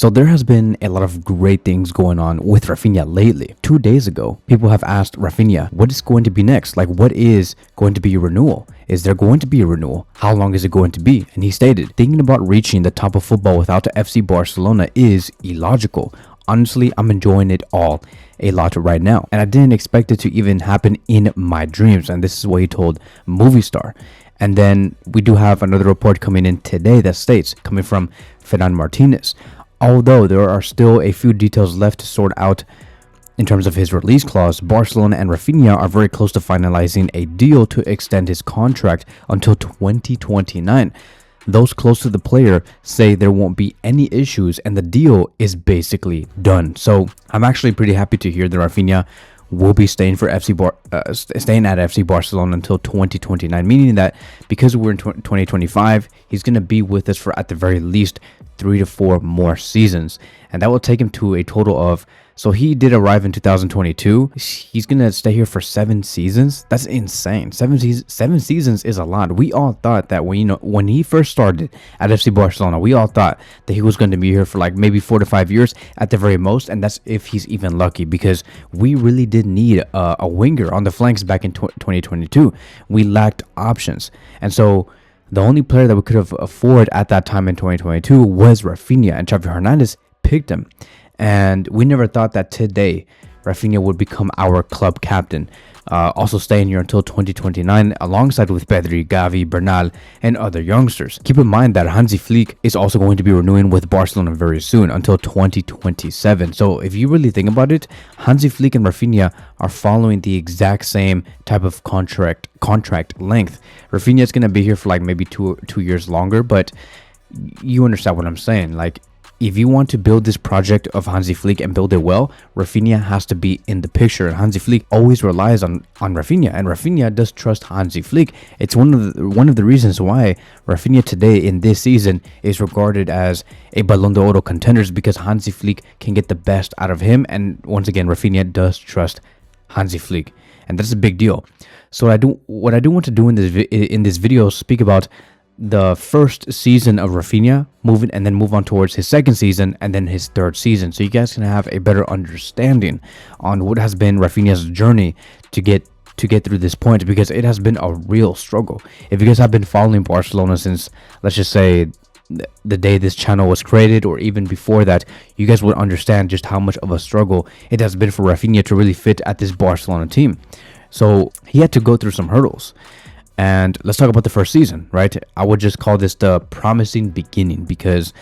So there has been a lot of great things going on with Raphinha lately. 2 days ago, people have asked Raphinha, what is going to be next? Like, what is going to be a renewal? Is there going to be a renewal? How long is it going to be? And he stated, thinking about reaching the top of football without the FC Barcelona is illogical. Honestly, I'm enjoying it all a lot right now. And I didn't expect it to even happen in my dreams. And this is what he told Movie Star. And then we do have another report coming in today that states, coming from Ferran Martinez, although there are still a few details left to sort out in terms of his release clause, Barcelona and Raphinha are very close to finalizing a deal to extend his contract until 2029. Those close to the player say there won't be any issues and the deal is basically done. So I'm actually pretty happy to hear that Raphinha will be staying at FC Barcelona until 2029, meaning that because we're in 2025, he's going to be with us for at the very least 3 to 4 more seasons, and that will take him to a total of, so he did arrive in 2022. He's going to stay here for 7 seasons. That's insane. 7 seasons is a lot. We all thought that when he first started at FC Barcelona, we all thought that he was going to be here for like maybe 4 to 5 years at the very most, and that's if he's even lucky, because we really did need a winger on the flanks back in 2022. We lacked options, and so the only player that we could have afforded at that time in 2022 was Raphinha, and Xavi Hernandez picked him. And we never thought that today Raphinha would become our club captain, also staying here until 2029 alongside with Pedri, Gavi, Bernal, and other youngsters. Keep in mind that Hansi Flick is also going to be renewing with Barcelona very soon until 2027. So if you really think about it, Hansi Flick and Raphinha are following the exact same type of contract length. Raphinha is going to be here for like maybe two years longer, but you understand what I'm saying. Like, if you want to build this project of Hansi Flick and build it well, Raphinha has to be in the picture. And Hansi Flick always relies on Raphinha, and Raphinha does trust Hansi Flick. It's one of the reasons why Raphinha today in this season is regarded as a Ballon d'Oro contenders, because Hansi Flick can get the best out of him. And once again, Raphinha does trust Hansi Flick, and that's a big deal. So what I do want to do in this video is speak about the first season of Raphinha, and then move on towards his second season and then his third season, so you guys can have a better understanding on what has been Raphinha's journey to get through this point, because it has been a real struggle. If you guys have been following Barcelona since, let's just say, the day this channel was created, or even before that, you guys would understand just how much of a struggle it has been for Raphinha to really fit at this Barcelona team. So he had to go through some hurdles. And let's talk about the first season, right? I would just call this the promising beginning, because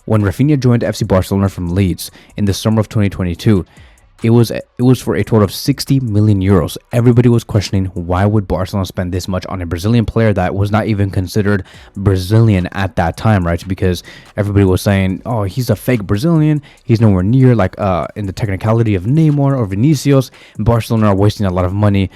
when Raphinha joined FC Barcelona from Leeds in the summer of 2022, it was for a total of 60 million euros. Everybody was questioning, why would Barcelona spend this much on a Brazilian player that was not even considered Brazilian at that time, right? Because everybody was saying, oh, he's a fake Brazilian. He's nowhere near like in the technicality of Neymar or Vinicius. Barcelona are wasting a lot of money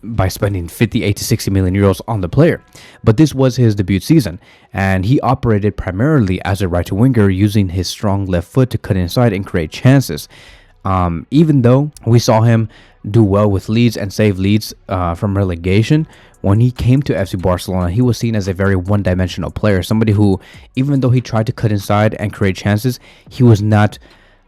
by spending 58 to 60 million euros on the player. But this was his debut season, and he operated primarily as a right winger, using his strong left foot to cut inside and create chances. Even though we saw him do well with Leeds and save Leeds from relegation, when he came to FC Barcelona, he was seen as a very one-dimensional player, somebody who, even though he tried to cut inside and create chances, he was not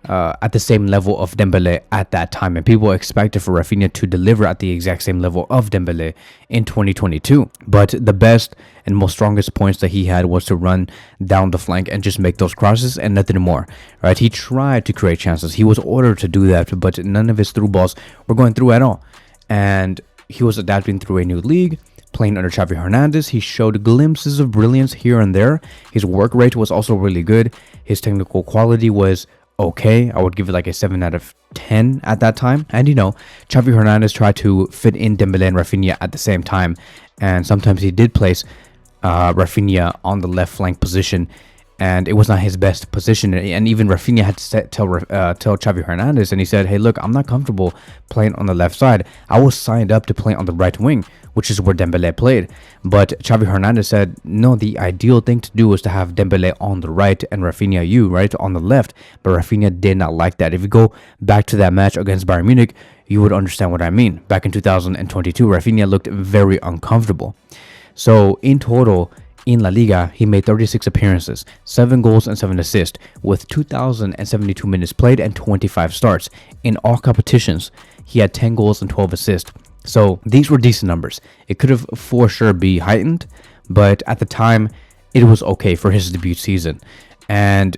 at the same level of Dembele at that time, and people expected for Raphinha to deliver at the exact same level of Dembele in 2022. But the best and most strongest points that he had was to run down the flank and just make those crosses and nothing more, right? He tried to create chances. He was ordered to do that, but none of his through balls were going through at all. And he was adapting through a new league, playing under Xavi Hernandez. He showed glimpses of brilliance here and there. His work rate was also really good. His technical quality was okay. I would give it like a 7 out of 10 at that time. And Xavi Hernandez tried to fit in Dembele and Raphinha at the same time, and sometimes he did place Raphinha on the left flank position, and it was not his best position. And even Raphinha had to tell Xavi Hernandez, and he said, hey, look, I'm not comfortable playing on the left side. I was signed up to play on the right wing, which is where Dembele played. But Xavi Hernandez said, no, the ideal thing to do was to have Dembele on the right and Raphinha, right, on the left. But Raphinha did not like that. If you go back to that match against Bayern Munich, you would understand what I mean. Back in 2022, Raphinha looked very uncomfortable. So in total, In La Liga, he made 36 appearances, 7 goals and 7 assists, with 2,072 minutes played and 25 starts. In all competitions, he had 10 goals and 12 assists. So these were decent numbers. It could have for sure be heightened, but at the time, it was okay for his debut season. And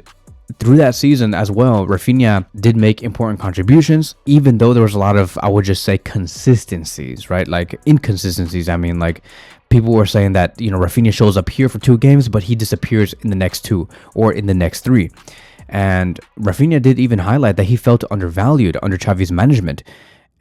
through that season as well, Raphinha did make important contributions, even though there was a lot of, I would just say, consistencies, right? Like inconsistencies. I mean, like people were saying that, Raphinha shows up here for 2 games, but he disappears in the next 2 or in the next 3. And Raphinha did even highlight that he felt undervalued under Xavi's management.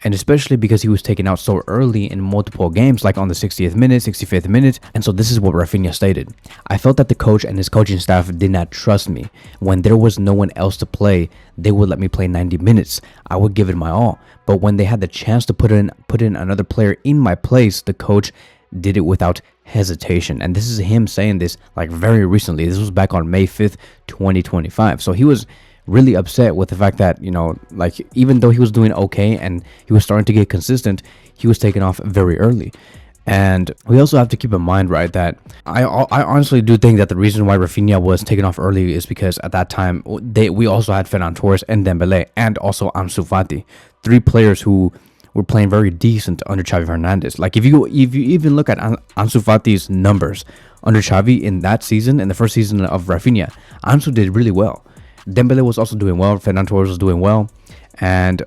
And especially because he was taken out so early in multiple games, like on the 60th minute, 65th minute. And so this is what Raphinha stated. I felt that the coach and his coaching staff did not trust me. When there was no one else to play, they would let me play 90 minutes. I would give it my all. But when they had the chance to put in another player in my place, the coach did it without hesitation. And this is him saying this like very recently. This was back on May 5th, 2025. So he was really upset with the fact that, like even though he was doing okay and he was starting to get consistent, he was taken off very early. And we also have to keep in mind, right, that I honestly do think that the reason why Raphinha was taken off early is because at that time we also had Ferran Torres and Dembele and also Ansu Fati, 3 players who were playing very decent under Xavi Hernandez. Like if you even look at Ansu Fati's numbers under Xavi in that season, in the first season of Raphinha, Ansu did really well. Dembele was also doing well. Ferran Torres was doing well. And,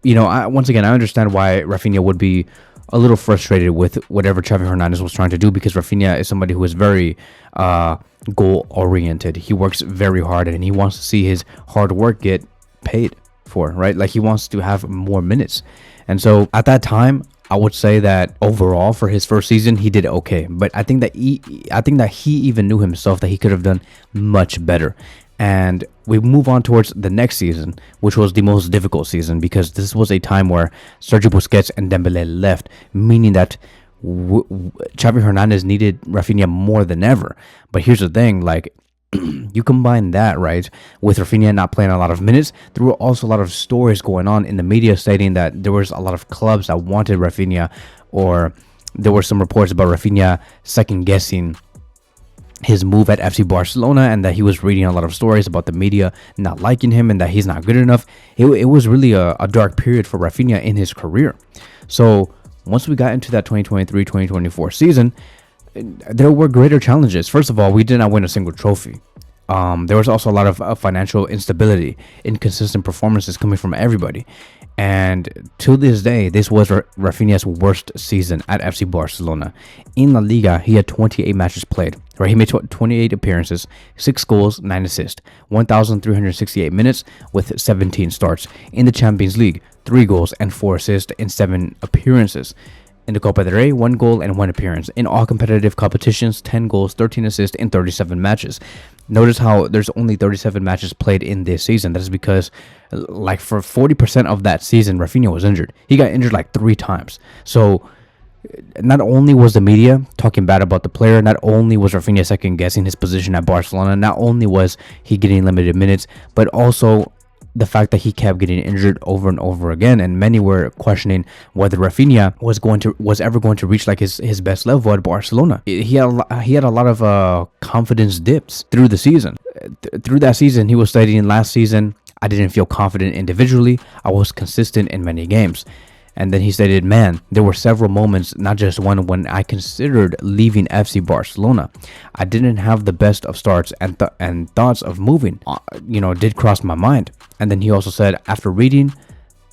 once again, I understand why Raphinha would be a little frustrated with whatever Xavi Hernandez was trying to do, because Raphinha is somebody who is very goal-oriented. He works very hard, and he wants to see his hard work get paid for, right? Like, he wants to have more minutes. And so, at that time, I would say that overall for his first season, he did okay. But I think that he even knew himself that he could have done much better. And we move on towards the next season, which was the most difficult season, because this was a time where Sergio Busquets and Dembele left, meaning that Xavi Hernandez needed Raphinha more than ever. But here's the thing, like, you combine that, right, with Raphinha not playing a lot of minutes. There were also a lot of stories going on in the media stating that there was a lot of clubs that wanted Raphinha, or there were some reports about Raphinha second-guessing his move at FC Barcelona, and that he was reading a lot of stories about the media not liking him and that he's not good enough. It was really a dark period for Raphinha in his career. So once we got into that 2023-2024 season, there were greater challenges. First of all, we did not win a single trophy. There was also a lot of financial instability, inconsistent performances coming from everybody. And to this day, this was Raphinha's worst season at FC Barcelona. In La Liga, he had 28 matches played, right? He made 28 appearances, 6 goals, 9 assists, 1,368 minutes with 17 starts. In the Champions League, 3 goals and 4 assists in 7 appearances. In the Copa del Rey, 1 goal and 1 appearance. In all competitive competitions, 10 goals, 13 assists in 37 matches. Notice how there's only 37 matches played in this season. That is because, like, for 40% of that season, Raphinha was injured. He got injured like 3 times. So not only was the media talking bad about the player, not only was Raphinha second guessing his position at Barcelona, not only was he getting limited minutes, but also the fact that he kept getting injured over and over again, and many were questioning whether Raphinha was ever going to reach like his best level at Barcelona. He had a lot of confidence dips through the season. Through that season, he was stating, last season I didn't feel confident individually. I was consistent in many games. And then he stated, man, there were several moments, not just one, when I considered leaving FC Barcelona. I didn't have the best of starts, and thoughts of moving, did cross my mind. And then he also said, after reading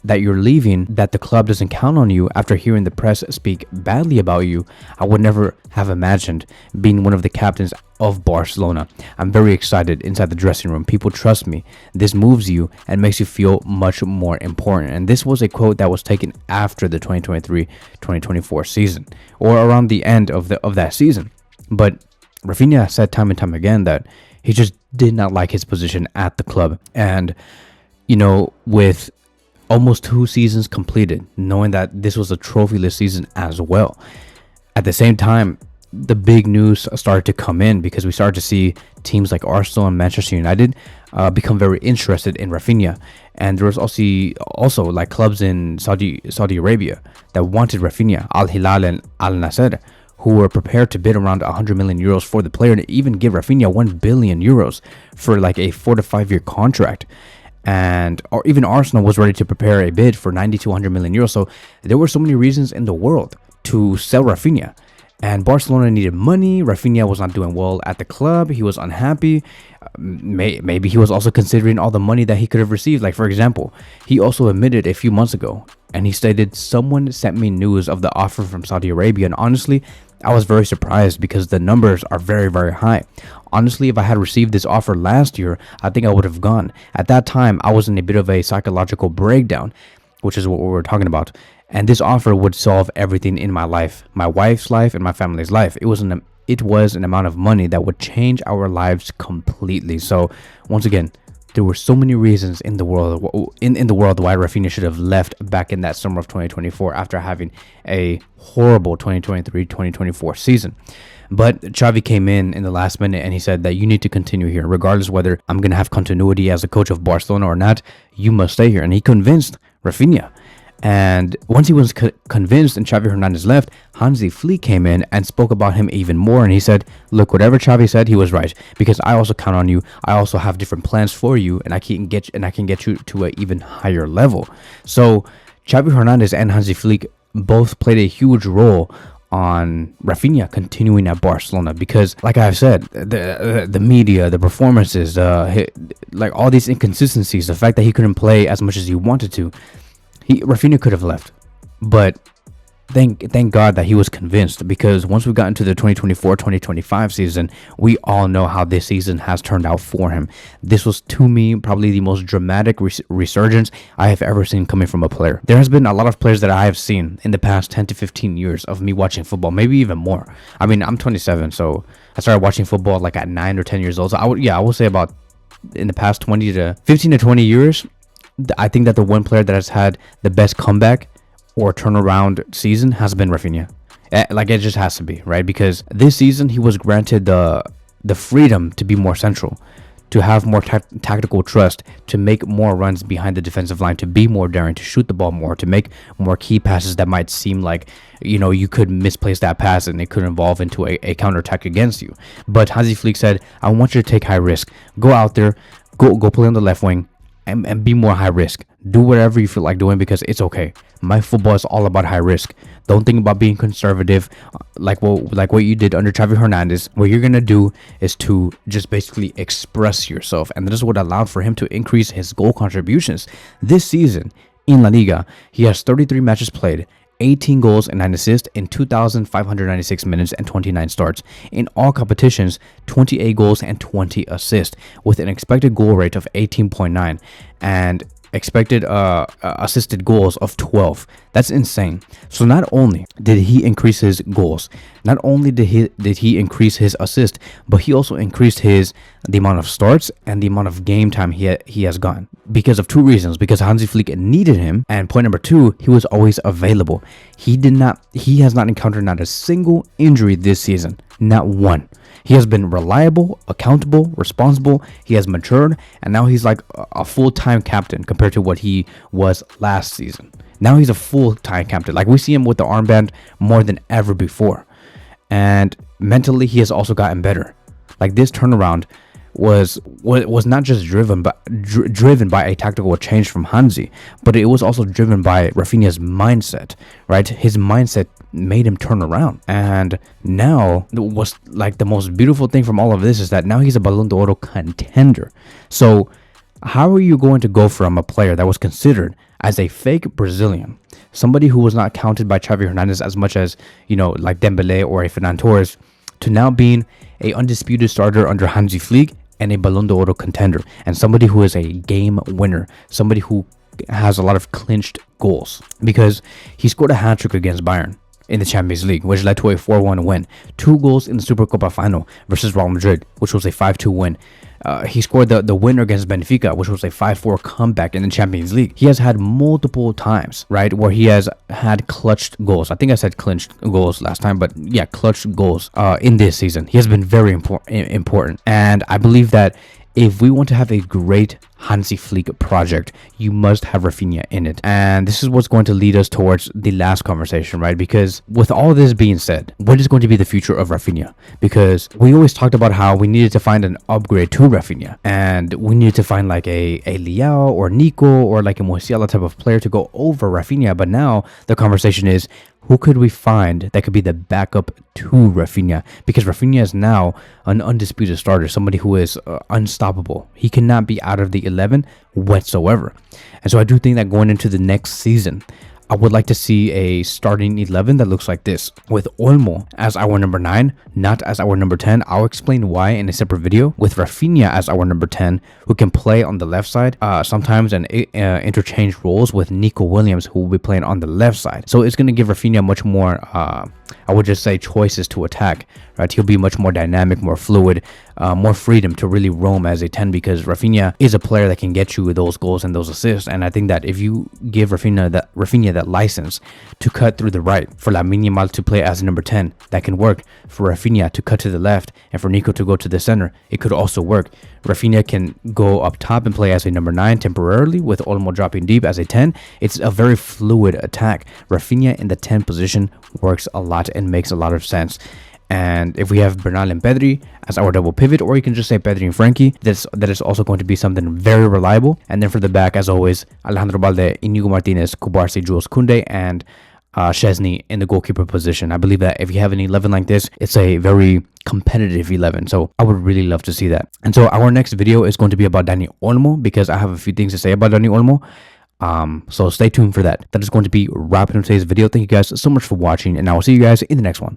that you're leaving, that the club doesn't count on you, after hearing the press speak badly about you, I would never have imagined being one of the captains of Barcelona. I'm very excited inside the dressing room. People trust me. This moves you and makes you feel much more important. And this was a quote that was taken after the 2023-2024 season, or around the end of that season. But Raphinha said time and time again that he just did not like his position at the club. And, with almost 2 seasons completed, knowing that this was a trophyless season as well, at the same time, the big news started to come in, because we started to see teams like Arsenal and Manchester United become very interested in Raphinha. And there was also like clubs in Saudi Arabia that wanted Raphinha. Al Hilal and Al Nasser who were prepared to bid around 100 million euros for the player, and even give Raphinha 1 billion euros for like a 4 to 5 year contract. And or even Arsenal was ready to prepare a bid for 90 to 100 million euros. So there were so many reasons in the world to sell Raphinha. And Barcelona needed money. Raphinha was not doing well at the club. He was unhappy. Maybe he was also considering all the money that he could have received. Like, for example, he also admitted a few months ago, and he stated, "Someone sent me news of the offer from Saudi Arabia." And honestly, I was very surprised because the numbers are very, very high. Honestly, if I had received this offer last year, I think I would have gone. At that time, I was in a bit of a psychological breakdown, which is what we were talking about. And this offer would solve everything in my life, my wife's life, and my family's life. It was an amount of money that would change our lives completely. So once again, there were so many reasons in the world why Raphinha should have left back in that summer of 2024 after having a horrible 2023-2024 season. But Xavi came in the last minute, and he said that you need to continue here, regardless whether I'm going to have continuity as a coach of Barcelona or not. You must stay here. And he convinced Raphinha. And once he was convinced and Xavi Hernandez left, Hansi Flick came in and spoke about him even more. And he said, look, whatever Xavi said, he was right, because I also count on you. I also have different plans for you, and I can get you to an even higher level. So Xavi Hernandez and Hansi Flick both played a huge role on Raphinha continuing at Barcelona, because like I've said, the media, the performances, like all these inconsistencies, the fact that he couldn't play as much as he wanted to, Raphinha could have left. But thank God that he was convinced, because once we got into the 2024-2025 season, we all know how this season has turned out for him. This was, to me, probably the most dramatic resurgence I have ever seen coming from a player. There has been a lot of players that I have seen in the past 10 to 15 years of me watching football, maybe even more. I mean, I'm 27, so I started watching football like at 9 or 10 years old. So I would say about in the past 15 to 20 years, I think that the one player that has had the best comeback or turnaround season has been Raphinha. Like, it just has to be, right? Because this season he was granted the freedom to be more central, to have more tactical trust, to make more runs behind the defensive line, to be more daring, to shoot the ball more, to make more key passes that might seem like, you could misplace that pass and it could evolve into a counterattack against you. But Hansi Flick said, I want you to take high risk. Go out there, go play on the left wing, and be more high risk. Do whatever you feel like doing, because it's okay. My football is all about high risk. Don't think about being conservative like what you did under Xavi Hernandez. What you're gonna do is to just basically express yourself, and that is what allowed for him to increase his goal contributions this season in La Liga. He has 33 matches played, 18 goals and 9 assists in 2,596 minutes and 29 starts. In all competitions, 28 goals and 20 assists, with an expected goal rate of 18.9 and expected assisted goals of 12. That's insane. So not only did he increase his goals, not only did he increase his assist, but he also increased the amount of starts and the amount of game time he has gotten, because of two reasons. Because Hansi Flick needed him, and point number two, he was always available. He has not encountered not a single injury this season, not one. He has been reliable, accountable, responsible. He has matured, and now he's like a full-time captain compared to what he was last season. Now he's a full-time captain. Like, we see him with the armband more than ever before. And mentally, he has also gotten better. Like, this turnaround was not just driven by a tactical change from Hansi, but it was also driven by Raphinha's mindset, right? His mindset made him turn around. And now, what's like the most beautiful thing from all of this is that now he's a Ballon d'Or contender. So how are you going to go from a player that was considered as a fake Brazilian, somebody who was not counted by Xavi Hernandez as much as, like Dembele or a Ferran Torres, to now being a undisputed starter under Hansi Flick and a Ballon d'Or contender, and somebody who is a game winner, somebody who has a lot of clinched goals, because he scored a hat-trick against Bayern in the Champions League, which led to a 4-1 win. 2 goals in the Supercopa final versus Real Madrid, which was a 5-2 win. He scored the winner against Benfica, which was a 5-4 comeback in the Champions League. He has had multiple times, right, where he has had clutched goals. I think I said clinched goals last time, but yeah, clutched goals in this season. He has been very important. And I believe that if we want to have a great Hansi Flick project, you must have Raphinha in it. And this is what's going to lead us towards the last conversation, right? Because with all this being said, what is going to be the future of Raphinha? Because we always talked about how we needed to find an upgrade to Raphinha, and we needed to find like a Leao or Nico or like a Musiala type of player to go over Raphinha. But now the conversation is, who could we find that could be the backup to Raphinha? Because Raphinha is now an undisputed starter, somebody who is unstoppable. He cannot be out of the 11 whatsoever. And so I do think that going into the next season, I would like to see a starting 11 that looks like this, with Olmo as our number 9, not as our number 10. I'll explain why in a separate video. With Raphinha as our number 10, who can play on the left side sometimes and interchange roles with Nico Williams, who will be playing on the left side. So it's going to give Raphinha much more, I would just say, choices to attack, right? He'll be much more dynamic, more fluid, more freedom to really roam as a 10, because Raphinha is a player that can get you those goals and those assists. And I think that if you give Raphinha that license to cut through the right, for Lamine Yamal to play as a number 10, that can work. For Raphinha to cut to the left and for Nico to go to the center, it could also work. Raphinha can go up top and play as a number 9 temporarily, with Olmo dropping deep as a 10. It's a very fluid attack. Raphinha in the 10 position works a lot and makes a lot of sense. And if we have Bernal and Pedri as our double pivot, or you can just say Pedri and Frankie, that is also going to be something very reliable. And then for the back, as always, Alejandro Balde, Inigo Martinez, Kubarsi, Jules Koundé, and Szczesny in the goalkeeper position. I believe that if you have an 11 like this, it's a very competitive 11. So I would really love to see that. And so our next video is going to be about Dani Olmo, because I have a few things to say about Dani Olmo. So stay tuned for that. That is going to be wrapping up today's video. Thank you guys so much for watching, and I will see you guys in the next one.